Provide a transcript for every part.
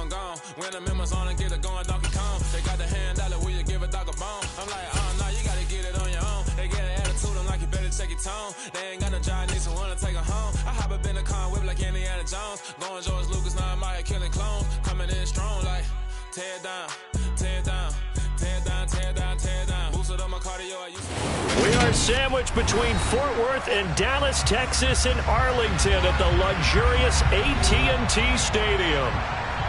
I'm gone. When the members on and get it going, Donkey Kong. They got the hand dollar, will you give a dog a bone? I'm like, oh no, you gotta get it on your own. They get an attitude, I'm like, you better check your tone. They ain't got no job, need someone to take her home. I hop up in the car, whip like Indiana Jones. Going George Lucas, now I'm out here killing clones. Coming in strong like, tear it down, tear it down. Tear down, tear down, tear down. Boosted up my cardio. We are sandwiched between Fort Worth and Dallas, Texas, and Arlington at the luxurious AT&T Stadium.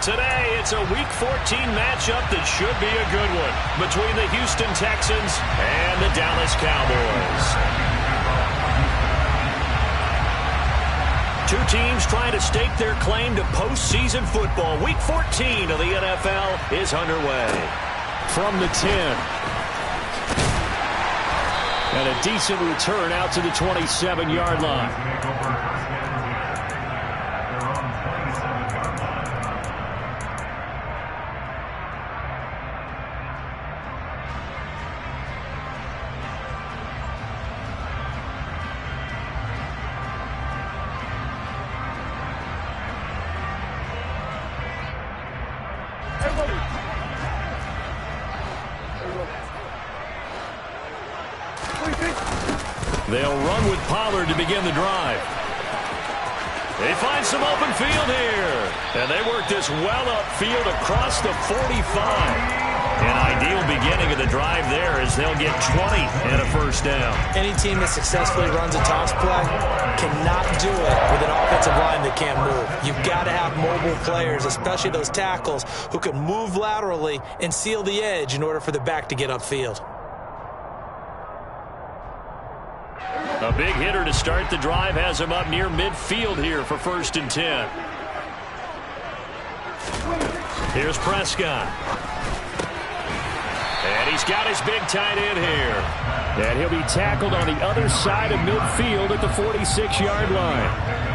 Today, it's a Week 14 matchup that should be a good one between the Houston Texans and the Dallas Cowboys. Two teams trying to stake their claim to postseason football. Week 14 of the NFL is underway. From the 10. And a decent return out to the 27-yard line. They'll run with Pollard to begin the drive. They find some open field here. And they work this well upfield across the 45. An ideal beginning of the drive there as they'll get 20 and a first down. Any team that successfully runs a toss play cannot do it with an offensive line that can't move. You've got to have mobile players, especially those tackles, who can move laterally and seal the edge in order for the back to get upfield. A big hitter to start the drive has him up near midfield here for 1st and 10. Here's Prescott. And he's got his big tight end here. And he'll be tackled on the other side of midfield at the 46-yard line.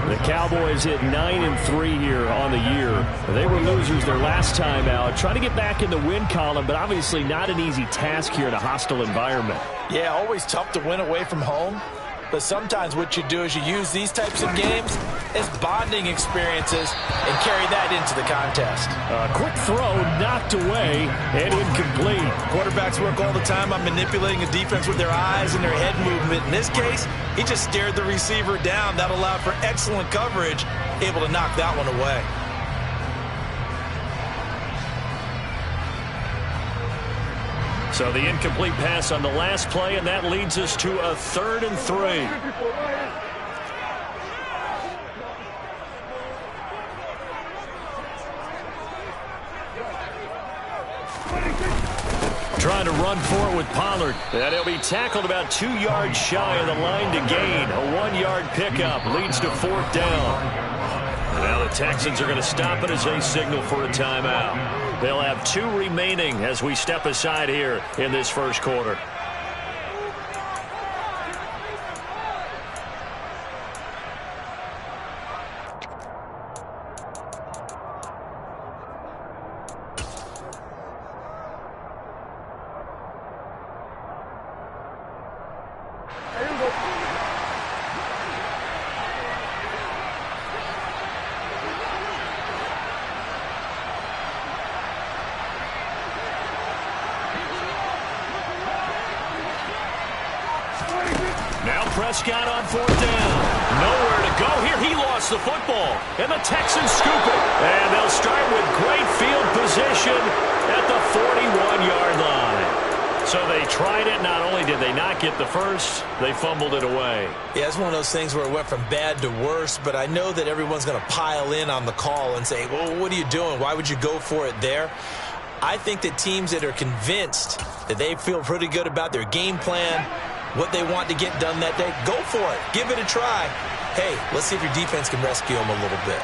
The Cowboys hit 9-3 here on the year. They were losers their last time out. Trying to get back in the win column, but obviously not an easy task here in a hostile environment. Yeah, always tough to win away from home. But sometimes what you do is you use these types of games as bonding experiences and carry that into the contest. A quick throw knocked away and incomplete. Quarterbacks work all the time on manipulating a defense with their eyes and their head movement. In this case, he just stared the receiver down. That allowed for excellent coverage, able to knock that one away. So the incomplete pass on the last play, and that leads us to a 3rd and 3. Trying to run for it with Pollard. And he'll be tackled about 2 yards shy of the line to gain. A 1-yard pickup leads to 4th down. Now the Texans are going to stop it as they signal for a timeout. They'll have 2 remaining as we step aside here in this first quarter. Prescott on 4th down. Nowhere to go here. He lost the football. And the Texans scoop it. And they'll start with great field position at the 41-yard line. So they tried it. Not only did they not get the first, they fumbled it away. Yeah, it's one of those things where it went from bad to worse, but I know that everyone's going to pile in on the call and say, well, what are you doing? Why would you go for it there? I think that teams that are convinced that they feel pretty good about their game plan, what they want to get done that day, go for it. Give it a try. Hey, let's see if your defense can rescue them a little bit.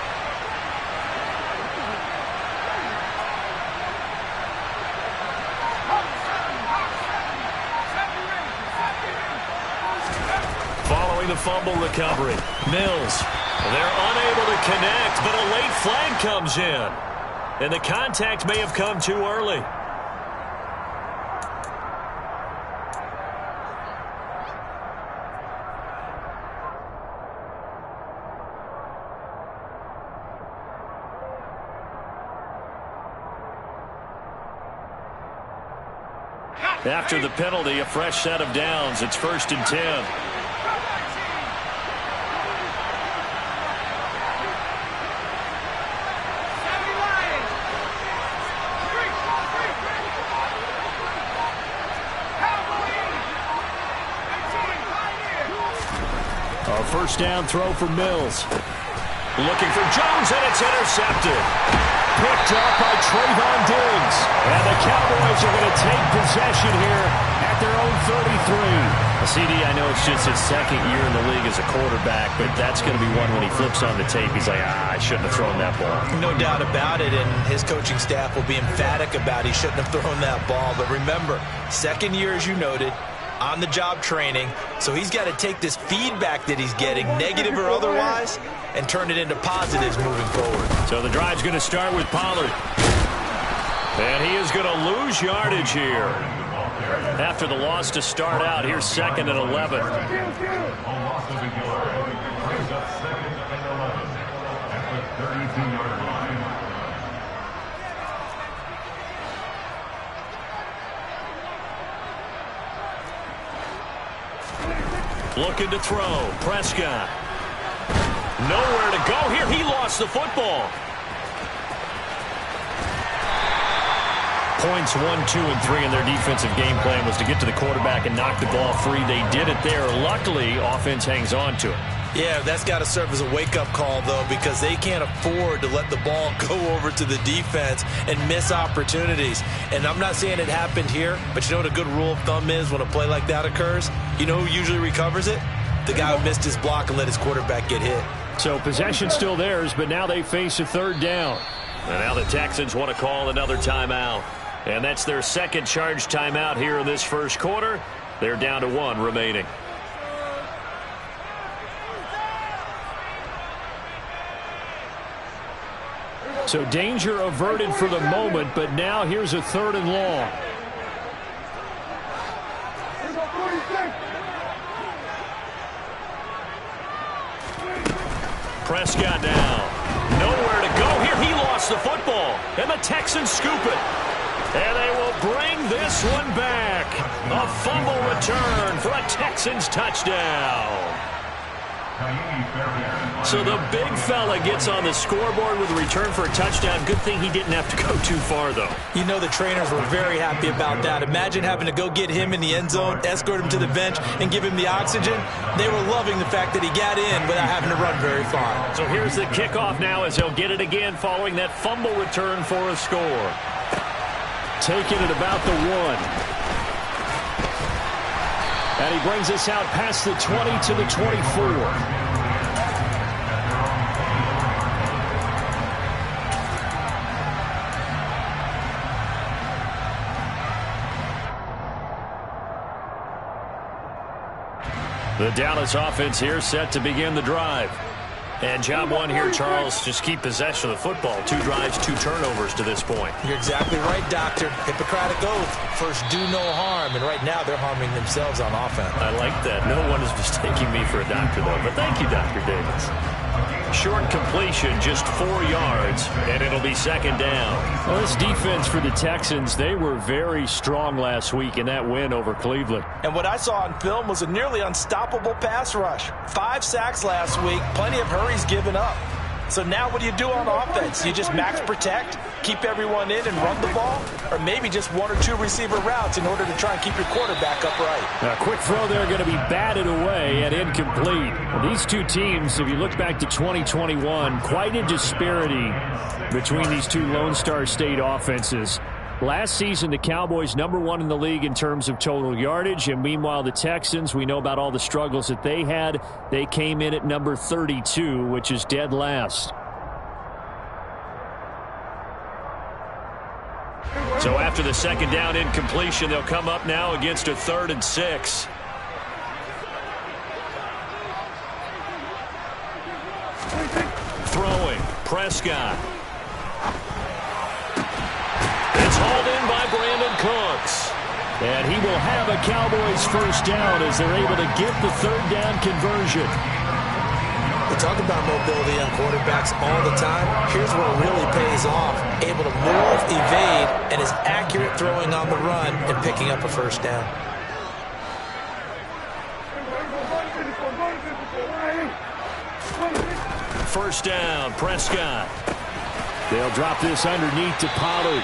Following the fumble recovery, Mills. They're unable to connect, but a late flag comes in. And the contact may have come too early. After the penalty, a fresh set of downs. It's 1st and 10. A first down throw for Mills. Looking for Jones, and it's intercepted. Picked up by Trayvon Diggs. And the Cowboys are going to take possession here at their own 33. CD, I know it's just his second year in the league as a quarterback, but that's going to be one when he flips on the tape. He's like, I shouldn't have thrown that ball. No doubt about it, and his coaching staff will be emphatic about he shouldn't have thrown that ball. But remember, second year, as you noted, on-the-job training, so he's got to take this feedback that he's getting, negative or otherwise, and turn it into positives moving forward. So the drive's going to start with Pollard. And he is going to lose yardage here. After the loss to start out, here's 2nd and 11. Looking to throw. Prescott. Nowhere to go here. He lost the football. Points 1, 2, and 3 in their defensive game plan was to get to the quarterback and knock the ball free. They did it there. Luckily, offense hangs on to it. Yeah, that's got to serve as a wake-up call, though, because they can't afford to let the ball go over to the defense and miss opportunities. And I'm not saying it happened here, but you know what a good rule of thumb is when a play like that occurs? You know who usually recovers it? The guy who missed his block and let his quarterback get hit. So possession still theirs, but now they face a 3rd down. And now the Texans want to call another timeout. And that's their second charge timeout here in this first quarter. They're down to 1 remaining. So danger averted for the moment, but now here's a 3rd and long. Prescott down. Nowhere to go here. He lost the football. And the Texans scoop it. And they will bring this one back. A fumble return for a Texans touchdown. So the big fella gets on the scoreboard with a return for a touchdown. Good thing he didn't have to go too far, though. You know the trainers were very happy about that. Imagine having to go get him in the end zone, escort him to the bench, and give him the oxygen. They were loving the fact that he got in without having to run very far. So here's the kickoff now as he'll get it again following that fumble return for a score. Taking it about the 1. And he brings us out past the 20 to the 24. The Dallas offense here set to begin the drive. And job one here, Charles, just keep possession of the football. 2 drives, 2 turnovers to this point. You're exactly right, Doctor. Hippocratic oath. First, do no harm. And right now, they're harming themselves on offense. I like that. No one is mistaking me for a doctor, though. But thank you, Dr. Davis. Short completion, just 4 yards, and it'll be 2nd down. Well, this defense for the Texans, they were very strong last week in that win over Cleveland. And what I saw on film was a nearly unstoppable pass rush. 5 sacks last week, plenty of hurries given up. So now what do you do on offense? You just max protect, keep everyone in and run the ball? Or maybe just 1 or 2 receiver routes in order to try and keep your quarterback upright? A quick throw there going to be batted away and incomplete. Well, these two teams, if you look back to 2021, quite a disparity between these two Lone Star State offenses. Last season, the Cowboys #1 in the league in terms of total yardage, and meanwhile the Texans, we know about all the struggles that they had. They came in at number 32, which is dead last. So after the 2nd down incompletion, they'll come up now against a 3rd and 6. Throwing, Prescott. It's hauled in by Brandon Cooks. And he will have a Cowboys first down as they're able to get the 3rd down conversion. We talk about mobility on quarterbacks all the time. Here's where it really pays off. Able to move, evade, and is accurate throwing on the run and picking up a first down. First down, Prescott. They'll drop this underneath to Pollard.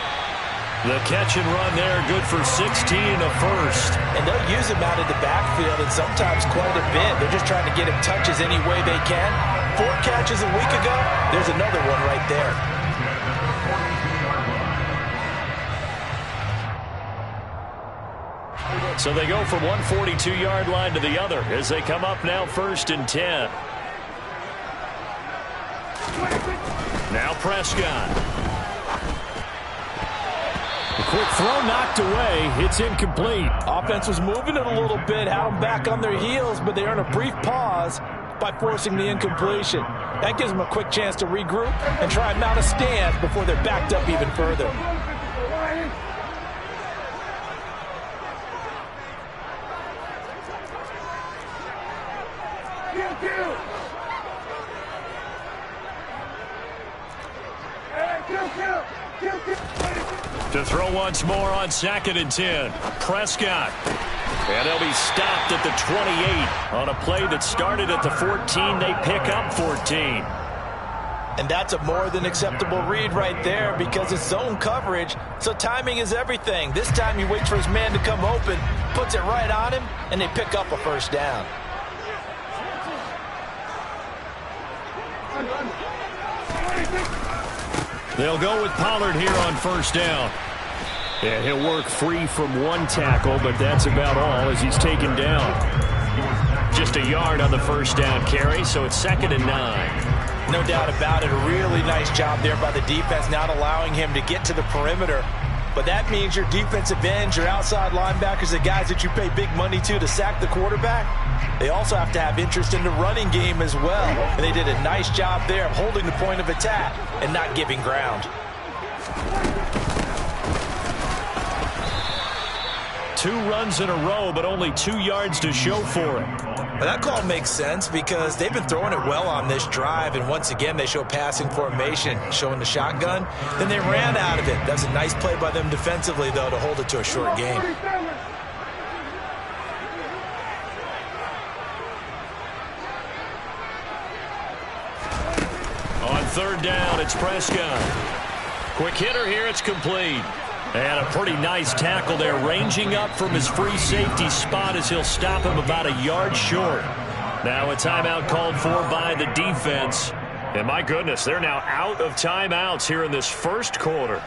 The catch and run there, good for 16 and a first. And they'll use him out of the backfield, and sometimes quite a bit. They're just trying to get him touches any way they can. 4 catches a week ago, there's another one right there. So they go from one 42-yard line to the other as they come up now 1st and 10. Now Prescott. A quick throw knocked away. It's incomplete. Offense was moving it a little bit, had them back on their heels, but they earn a brief pause by forcing the incompletion. That gives them a quick chance to regroup and try and mount a stand before they're backed up even further. To throw once more on 2nd and 10. Prescott. And he'll be stopped at the 28. On a play that started at the 14, they pick up 14. And that's a more than acceptable read right there because it's zone coverage, so timing is everything. This time he waits for his man to come open, puts it right on him, and they pick up a first down. They'll go with Pollard here on 1st down. And he'll work free from 1 tackle, but that's about all as he's taken down. Just a yard on the 1st down carry, so it's 2nd and 9. No doubt about it. A really nice job there by the defense, not allowing him to get to the perimeter. But that means your defensive ends, your outside linebackers, the guys that you pay big money to sack the quarterback, they also have to have interest in the running game as well. And they did a nice job there of holding the point of attack and not giving ground. 2 runs in a row, but only 2 yards to show for it. Well, that call makes sense because they've been throwing it well on this drive, and once again they show passing formation, showing the shotgun. Then they ran out of it. That's a nice play by them defensively, though, to hold it to a short game. On 3rd down, it's Prescott. Quick hitter here, it's complete. And a pretty nice tackle there, ranging up from his free safety spot as he'll stop him about a yard short. Now a timeout called for by the defense. And my goodness, they're now out of timeouts here in this 1st quarter.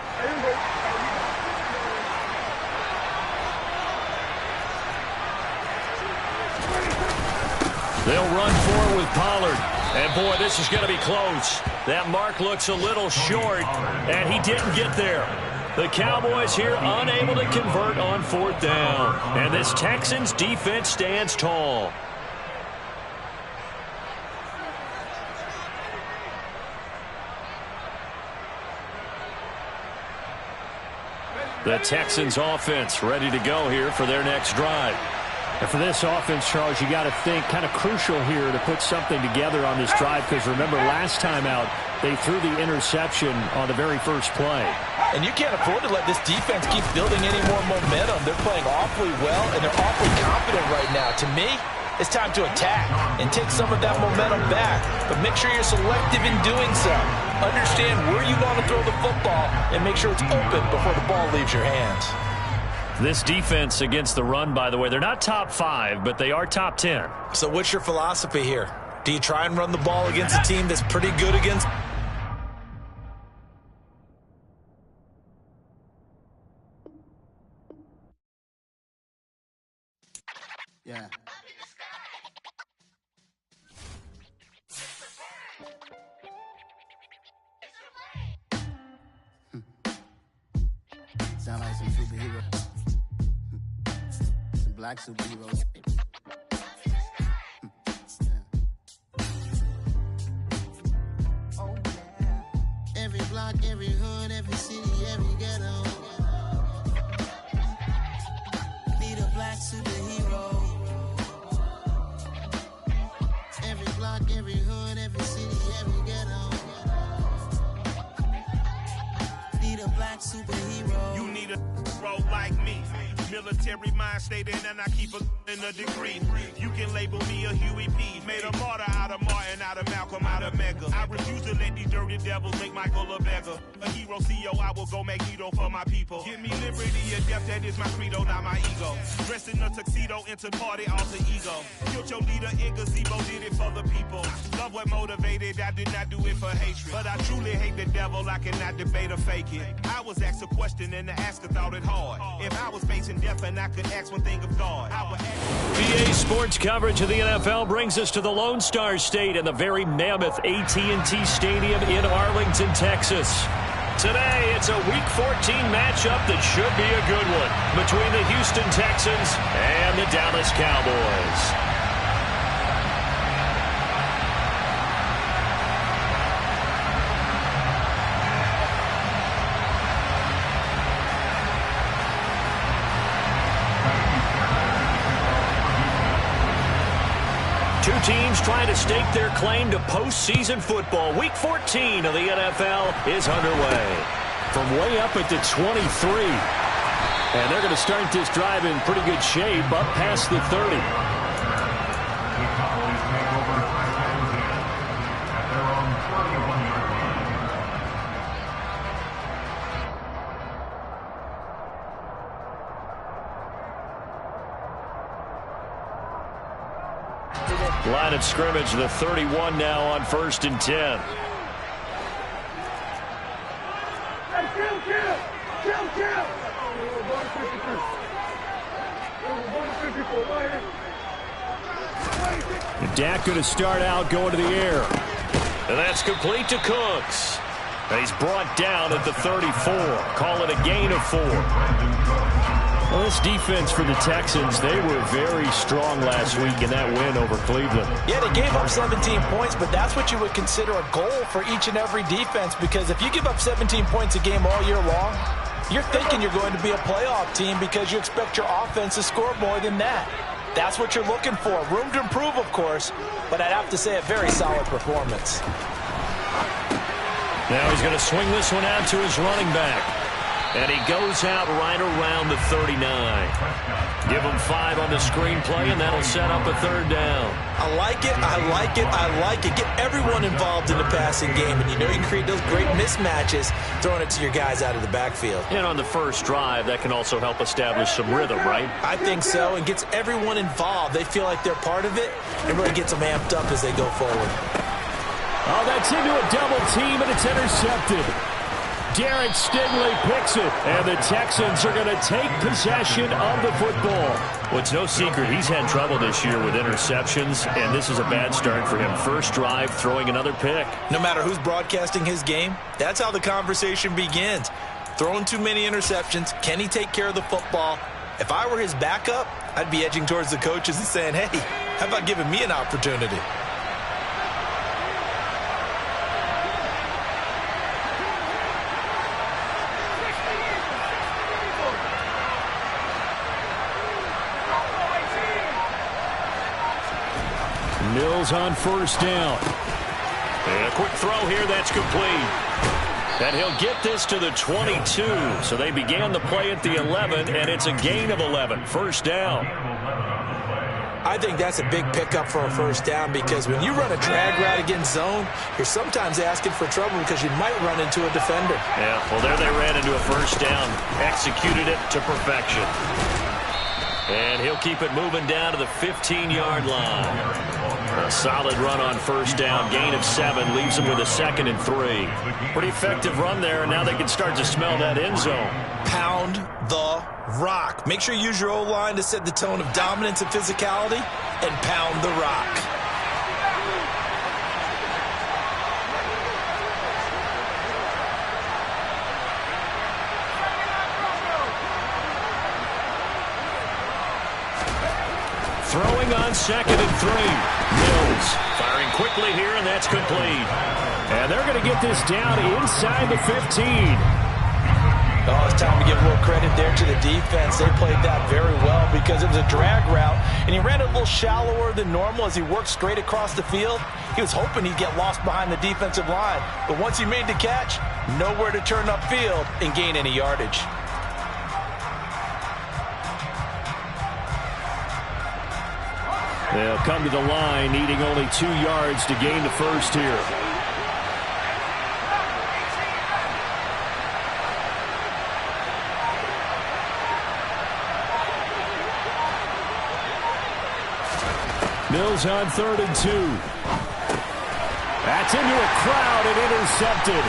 They'll run forward with Pollard. And boy, this is going to be close. That mark looks a little short, and he didn't get there. The Cowboys here unable to convert on 4th down. And this Texans defense stands tall. The Texans offense ready to go here for their next drive. And for this offense, Charles, you got to think kind of crucial here to put something together on this drive because remember last time out they threw the interception on the very first play. And you can't afford to let this defense keep building any more momentum. They're playing awfully well, and they're awfully confident right now. To me, it's time to attack and take some of that momentum back. But make sure you're selective in doing so. Understand where you want to throw the football and make sure it's open before the ball leaves your hands. This defense against the run, by the way, they're not top 5, but they are top 10. So what's your philosophy here? Do you try and run the ball against a team that's pretty good against? Yeah. Sound like some superheroes. Some black superheroes. Oh, yeah. Every block, every hood, every city, every ghetto. Need a black superhero. Every block. block, every hood, every city, every ghetto. Need a black superhero. You need a role like me. Military mind stated, and I keep in a degree. You can label me a Huey P. Made a martyr out of Martin, out of Malcolm, out of Mega. I refuse to let these dirty devils make Michael a beggar. A hero CEO, I will go Magneto for my people. Give me liberty and death, that is my credo, not my ego. Dressed in a tuxedo, into party, alter ego. Killed your leader in gazebo, did it for the people. Love what motivated, I did not do it for hatred. But I truly hate the devil, I cannot debate or fake it. I was asked a question and the asker thought it hard. If I was facing death and I could ask one thing of God, I would ask. BA Sports coverage of the NFL brings us to the Lone Star State and the very mammoth AT&T Stadium in Arlington, Texas. Today, it's a Week 14 matchup that should be a good one between the Houston Texans and the Dallas Cowboys. Two teams trying to stake their claim to postseason football. Week 14 of the NFL is underway. From way up at the 23. And they're going to start this drive in pretty good shape up past the 30. Line of scrimmage, the 31 now on 1st and 10. Dak going to start out going to the air. And that's complete to Cooks. And he's brought down at the 34. Call it a gain of 4. Well, this defense for the Texans, they were very strong last week in that win over Cleveland. Yeah, they gave up 17 points, but that's what you would consider a goal for each and every defense, because if you give up 17 points a game all year long, you're thinking you're going to be a playoff team because you expect your offense to score more than that. That's what you're looking for. Room to improve, of course, but I'd have to say a very solid performance. Now he's going to swing this one out to his running back. And he goes out right around the 39. Give him 5 on the screenplay, and that'll set up a 3rd down. I like it, I like it, I like it. Get everyone involved in the passing game, and you know you can create those great mismatches throwing it to your guys out of the backfield. And on the first drive, that can also help establish some rhythm, right? I think so, and gets everyone involved. They feel like they're part of it, and really gets them amped up as they go forward. Oh, that's into a double team, and it's intercepted. Derek Stingley picks it, and the Texans are going to take possession of the football. Well, it's no secret he's had trouble this year with interceptions, and this is a bad start for him. First drive, throwing another pick. No matter who's broadcasting his game, that's how the conversation begins. Throwing too many interceptions, can he take care of the football? If I were his backup, I'd be edging towards the coaches and saying, hey, how about giving me an opportunity? Mills on 1st down. And a quick throw here, that's complete. And he'll get this to the 22. So they began the play at the 11, and it's a gain of 11. 1st down. I think that's a big pickup for a 1st down, because when you run a drag route against zone, you're sometimes asking for trouble because you might run into a defender. Yeah, well, there they ran into a 1st down. Executed it to perfection. And he'll keep it moving down to the 15-yard line. A solid run on 1st down. Gain of 7. Leaves them with a 2nd and 3. Pretty effective run there, and now they can start to smell that end zone. Pound the rock. Make sure you use your O-line to set the tone of dominance and physicality, and pound the rock. Throwing on 2nd and 3. Mills firing quickly here, and that's complete. And they're going to get this down inside the 15. Oh, it's time to give a little credit there to the defense. They played that very well because it was a drag route, and he ran it a little shallower than normal as he worked straight across the field. He was hoping he'd get lost behind the defensive line, but once he made the catch, nowhere to turn upfield and gain any yardage. They'll come to the line, needing only 2 yards to gain the first here. Mills on 3rd and 2. That's into a crowd and intercepted.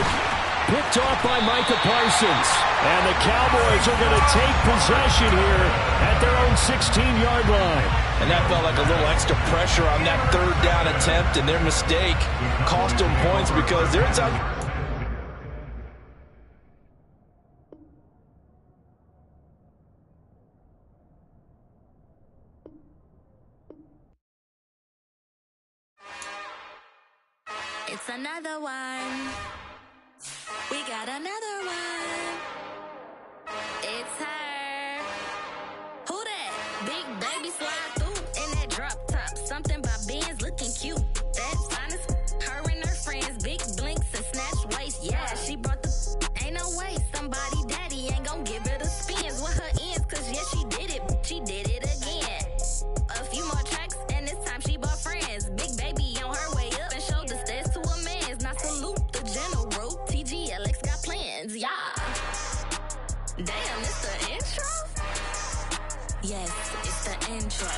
Picked off by Micah Parsons. And the Cowboys are going to take possession here at their own 16-yard line. And that felt like a little extra pressure on that 3rd down attempt, and their mistake cost them points because they're inside. It's another one. We got another one. It's her. Who that? Big baby slide through in that drop top. Something by Benz looking cute. That's honest. Her and her friends, big blinks and snatch waist. Yeah, she brought the. Ain't no way somebody daddy ain't gon' give her the spins with her ends. Cause yeah, she did it. She did it again. A few more tracks and this time she bought friends. Big baby on her way up and showed the stairs to a man's. Now salute the general. TGLX got plans, yeah. Damn, it's the intro? Yes, it's the intro.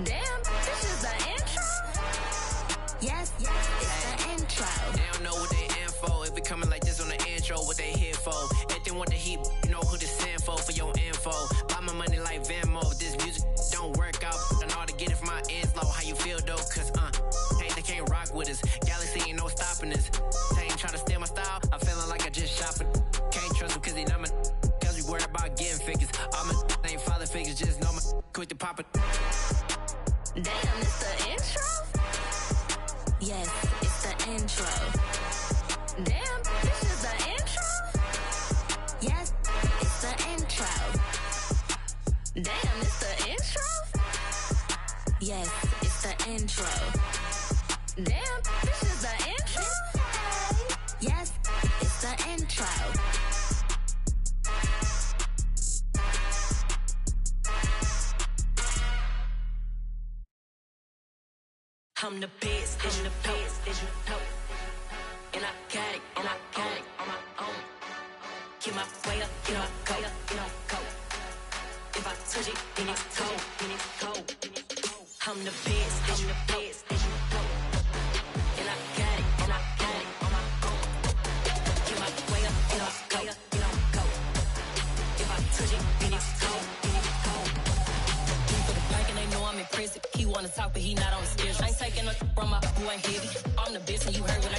Damn, this is the intro? Yes, it's the intro. They don't know what they in for. If we coming like this on the intro, what they here for? If they want the heat, you know who to send for your info. Buy my money like Venmo. If this music don't work out, I know how to get it from my ends low. How you feel though? Cause hey, they can't rock with us. Galaxy ain't no stopping us. They ain't trying to steal my style. I'm feeling like I just shop it. Can't trust them cause they not my. Cause we worried about getting figures. All my ain't father figures, just know my quick to pop it. Damn, it's the intro? Yes, it's the intro. Damn, this is the intro? Yes, it's the intro. Damn, it's the intro? Yes, it's the intro. Damn, this is the intro? Yes, it's the intro. I'm the best, and the best, as you know. And I got it, on my own. Get my way up, get my go, go. If I touch it, then it's cold, I'm the best, and the best, as you know. And I got it, on my own. Get my way up, get my go. If I touch it, then it's cold, For the bike and they know I'm impressive. He wanna talk, but he not on the schedule. I ain't taking a from my boy heavy. I'm the best, and you heard what I